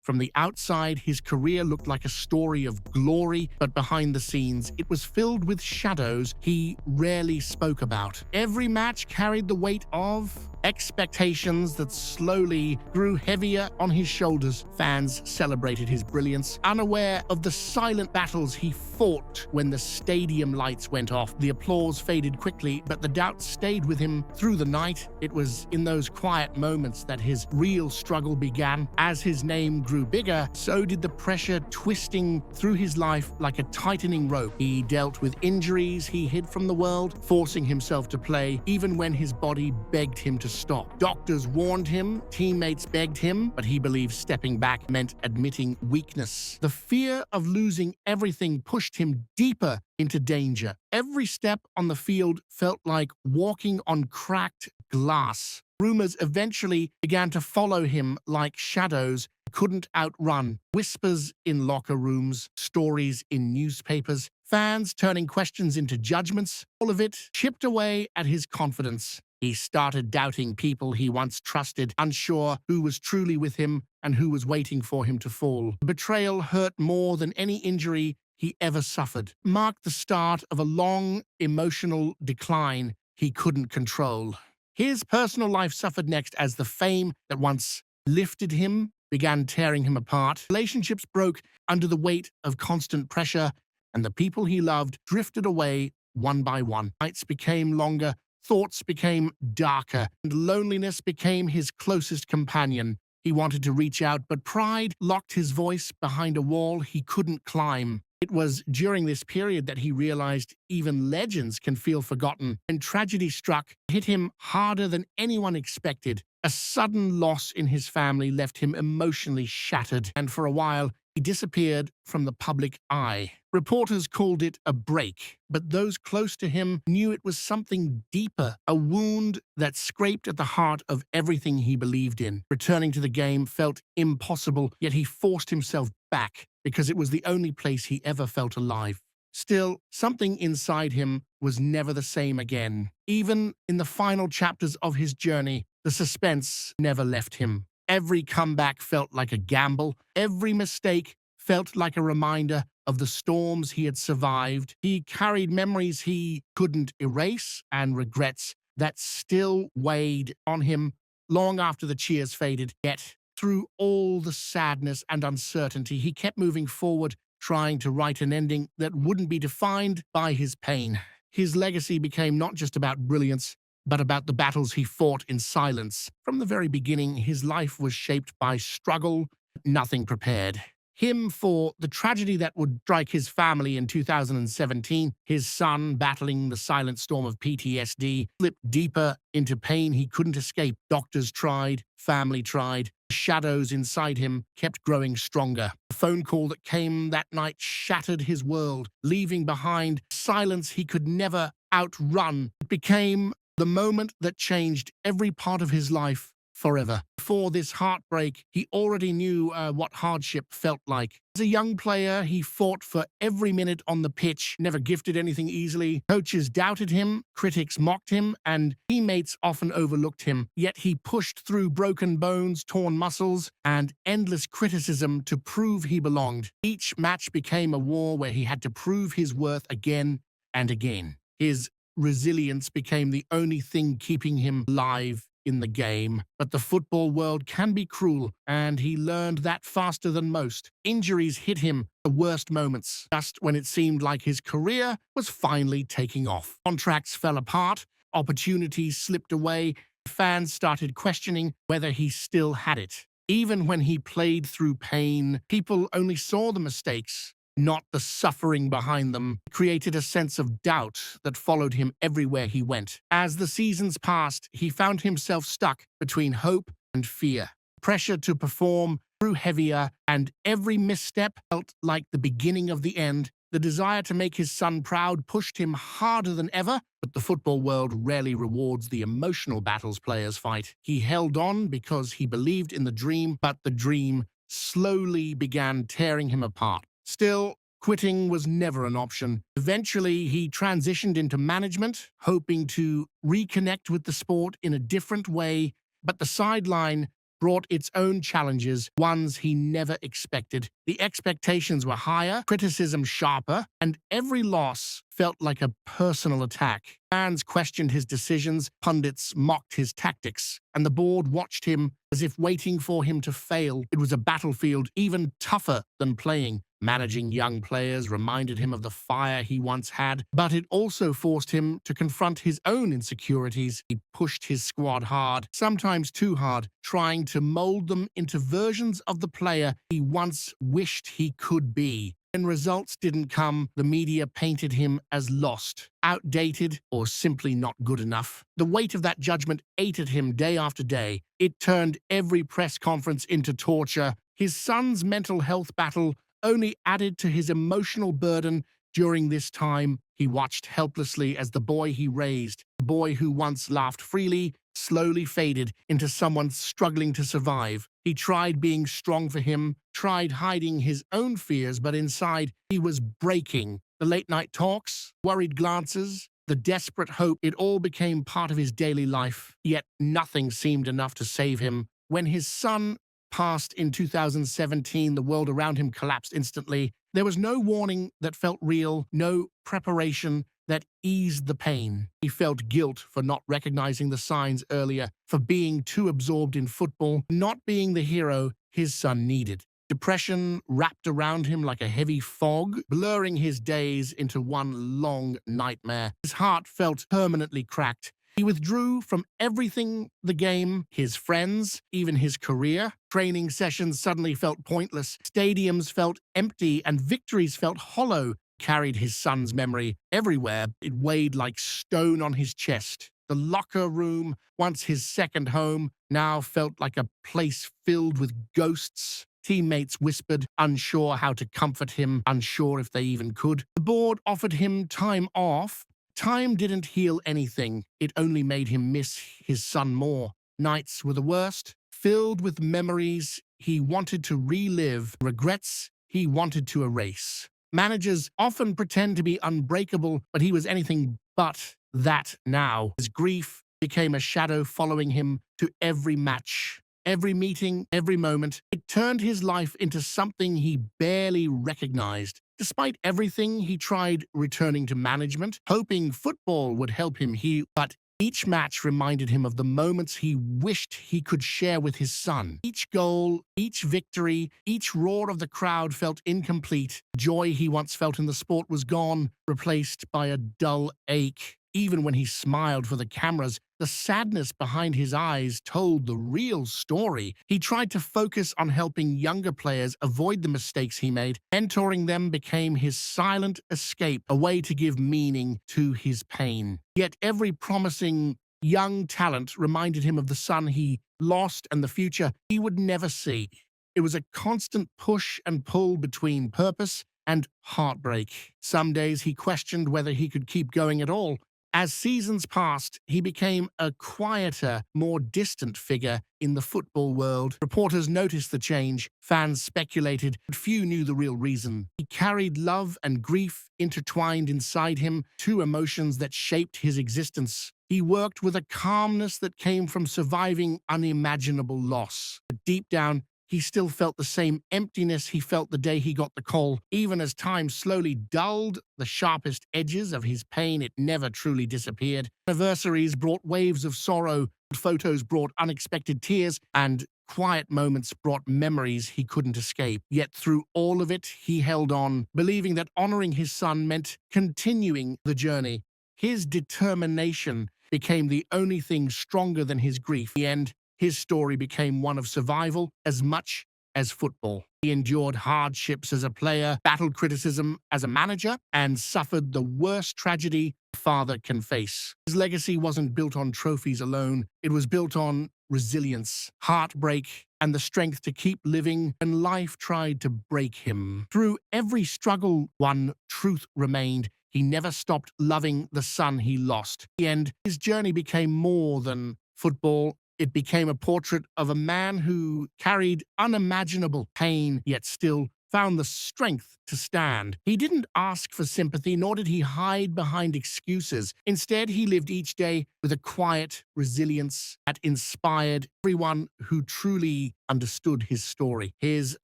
From the outside, his career looked like a story of glory, but behind the scenes, it was filled with shadows he rarely spoke about. Every match carried the weight of expectations that slowly grew heavier on his shoulders. Fans celebrated his brilliance, unaware of the silent battles he fought when the stadium lights went off. The applause faded quickly, but the doubt stayed with him through the night. It was in those quiet moments that his real struggle began. As his name grew bigger, so did the pressure twisting through his life like a tightening rope. He dealt with injuries he hid from the world, forcing himself to play even when his body begged him to stop. Doctors warned him, teammates begged him, but he believed stepping back meant admitting weakness. The fear of losing everything pushed him deeper into danger. Every step on the field felt like walking on cracked glass. Rumors eventually began to follow him like shadows he couldn't outrun. Whispers in locker rooms, stories in newspapers, fans turning questions into judgments. All of it chipped away at his confidence. He started doubting people he once trusted, unsure who was truly with him and who was waiting for him to fall. Betrayal hurt more than any injury he ever suffered, marked the start of a long emotional decline he couldn't control. His personal life suffered next as the fame that once lifted him began tearing him apart. Relationships broke under the weight of constant pressure, and the people he loved drifted away one by one. Nights became longer, thoughts became darker, and loneliness became his closest companion. He wanted to reach out, but pride locked his voice behind a wall he couldn't climb. It was during this period that he realized even legends can feel forgotten. When tragedy struck, it hit him harder than anyone expected. A sudden loss in his family left him emotionally shattered, and for a while, he disappeared from the public eye. Reporters called it a break, but those close to him knew it was something deeper, a wound that scraped at the heart of everything he believed in. Returning to the game felt impossible, yet he forced himself back because it was the only place he ever felt alive. Still, something inside him was never the same again. Even in the final chapters of his journey, the suspense never left him. Every comeback felt like a gamble. Every mistake felt like a reminder of the storms he had survived. He carried memories he couldn't erase and regrets that still weighed on him long after the cheers faded. Yet, through all the sadness and uncertainty, he kept moving forward, trying to write an ending that wouldn't be defined by his pain. His legacy became not just about brilliance, but about the battles he fought in silence. From the very beginning, his life was shaped by struggle, nothing prepared him for the tragedy that would strike his family in 2017. His son, battling the silent storm of PTSD, slipped deeper into pain he couldn't escape. Doctors tried, family tried. The shadows inside him kept growing stronger. A phone call that came that night shattered his world, leaving behind silence he could never outrun. It became the moment that changed every part of his life forever. Before this heartbreak, he already knew what hardship felt like. As a young player, he fought for every minute on the pitch, never gifted anything easily. Coaches doubted him, critics mocked him, and teammates often overlooked him. Yet he pushed through broken bones, torn muscles, and endless criticism to prove he belonged. Each match became a war where he had to prove his worth again and again. His resilience became the only thing keeping him alive in the game. But the football world can be cruel, and he learned that faster than most. Injuries hit him at the worst moments, just when it seemed like his career was finally taking off. Contracts fell apart, opportunities slipped away, fans started questioning whether he still had it. Even when he played through pain, people only saw the mistakes, not the suffering behind them. It created a sense of doubt that followed him everywhere he went. As the seasons passed, he found himself stuck between hope and fear. Pressure to perform grew heavier, and every misstep felt like the beginning of the end. The desire to make his son proud pushed him harder than ever, but the football world rarely rewards the emotional battles players fight. He held on because he believed in the dream, but the dream slowly began tearing him apart. Still, quitting was never an option. Eventually, he transitioned into management, hoping to reconnect with the sport in a different way, but the sideline brought its own challenges, ones he never expected. The expectations were higher, criticism sharper, and every loss felt like a personal attack. Fans questioned his decisions, pundits mocked his tactics, and the board watched him as if waiting for him to fail. It was a battlefield even tougher than playing. Managing young players reminded him of the fire he once had, but it also forced him to confront his own insecurities. He pushed his squad hard, sometimes too hard, trying to mold them into versions of the player he once wished he could be. When results didn't come, the media painted him as lost, outdated, or simply not good enough. The weight of that judgment ate at him day after day. It turned every press conference into torture. His son's mental health battle only added to his emotional burden. During this time, he watched helplessly as the boy he raised, the boy who once laughed freely, slowly faded into someone struggling to survive. He tried being strong for him, tried hiding his own fears, but inside he was breaking. The late-night talks, worried glances, the desperate hope, it all became part of his daily life. Yet nothing seemed enough to save him. When his son passed in 2017, the world around him collapsed instantly. There was no warning that felt real, no preparation that eased the pain. He felt guilt for not recognizing the signs earlier, for being too absorbed in football, not being the hero his son needed. Depression wrapped around him like a heavy fog, blurring his days into one long nightmare. His heart felt permanently cracked. He withdrew from everything: the game, his friends, even his career. Training sessions suddenly felt pointless. Stadiums felt empty, and victories felt hollow. Carried his son's memory everywhere. It weighed like stone on his chest. The locker room, once his second home, now felt like a place filled with ghosts. Teammates whispered, unsure how to comfort him, unsure if they even could. The board offered him time off. Time didn't heal anything. It only made him miss his son more. Nights were the worst, filled with memories he wanted to relive, regrets he wanted to erase. Managers often pretend to be unbreakable, but he was anything but that now. His grief became a shadow following him to every match, every meeting, every moment. It turned his life into something he barely recognized. Despite everything, he tried returning to management, hoping football would help him heal, but each match reminded him of the moments he wished he could share with his son. Each goal, each victory, each roar of the crowd felt incomplete. The joy he once felt in the sport was gone, replaced by a dull ache. Even when he smiled for the cameras, the sadness behind his eyes told the real story. He tried to focus on helping younger players avoid the mistakes he made. Mentoring them became his silent escape, a way to give meaning to his pain. Yet every promising young talent reminded him of the son he lost and the future he would never see. It was a constant push and pull between purpose and heartbreak. Some days he questioned whether he could keep going at all. As seasons passed, he became a quieter, more distant figure in the football world. Reporters noticed the change. Fans speculated, but few knew the real reason. He carried love and grief intertwined inside him, two emotions that shaped his existence. He worked with a calmness that came from surviving unimaginable loss. But deep down, he still felt the same emptiness he felt the day he got the call. Even as time slowly dulled the sharpest edges of his pain, it never truly disappeared. Anniversaries brought waves of sorrow, photos brought unexpected tears, and quiet moments brought memories he couldn't escape. Yet through all of it, he held on, believing that honoring his son meant continuing the journey. His determination became the only thing stronger than his grief. In the end, his story became one of survival as much as football. He endured hardships as a player, battled criticism as a manager, and suffered the worst tragedy a father can face. His legacy wasn't built on trophies alone. It was built on resilience, heartbreak, and the strength to keep living when life tried to break him. Through every struggle, one truth remained: he never stopped loving the son he lost. In the end, his journey became more than football. It became a portrait of a man who carried unimaginable pain, yet still found the strength to stand. He didn't ask for sympathy, nor did he hide behind excuses. Instead, he lived each day with a quiet resilience that inspired everyone who truly understood his story. His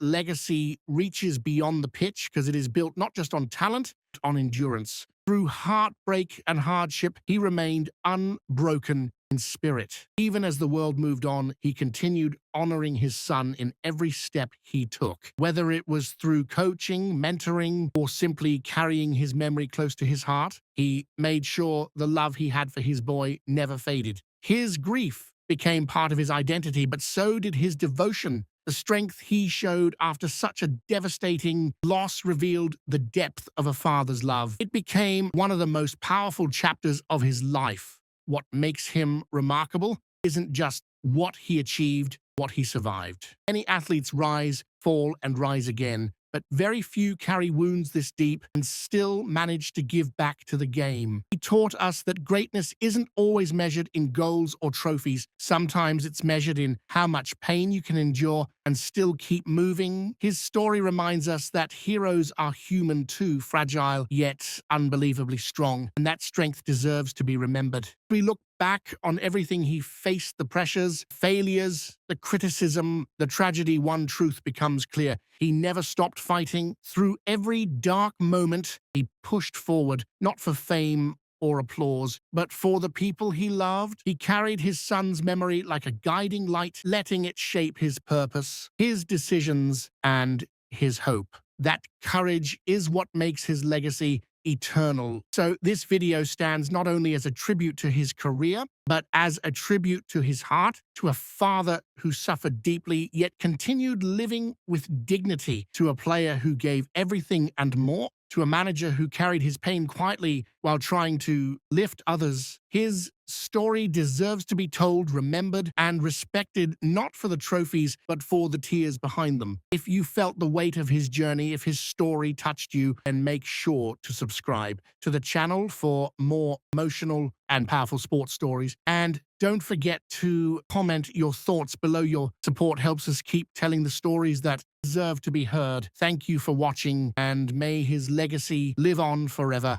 legacy reaches beyond the pitch because it is built not just on talent, but on endurance. Through heartbreak and hardship, he remained unbroken in spirit. Even as the world moved on, he continued honoring his son in every step he took. Whether it was through coaching, mentoring, or simply carrying his memory close to his heart, he made sure the love he had for his boy never faded. His grief became part of his identity, but so did his devotion. The strength he showed after such a devastating loss revealed the depth of a father's love. It became one of the most powerful chapters of his life. What makes him remarkable isn't just what he achieved, what he survived. Many athletes rise, fall, and rise again, but very few carry wounds this deep and still manage to give back to the game. He taught us that greatness isn't always measured in goals or trophies. Sometimes it's measured in how much pain you can endure and still keep moving. His story reminds us that heroes are human too, fragile yet unbelievably strong, and that strength deserves to be remembered. We look back on everything he faced, the pressures, failures, the criticism, the tragedy, one truth becomes clear. He never stopped fighting. Through every dark moment, he pushed forward, not for fame or applause, but for the people he loved. He carried his son's memory like a guiding light, letting it shape his purpose, his decisions, and his hope. That courage is what makes his legacy eternal. So this video stands not only as a tribute to his career, but as a tribute to his heart, to a father who suffered deeply, yet continued living with dignity, to a player who gave everything and more, to a manager who carried his pain quietly while trying to lift others. His story deserves to be told, remembered, and respected, not for the trophies, but for the tears behind them. If you felt the weight of his journey, if his story touched you, then make sure to subscribe to the channel for more emotional and powerful sports stories. And don't forget to comment your thoughts below. Your support helps us keep telling the stories that deserve to be heard. Thank you for watching, and may his legacy live on forever.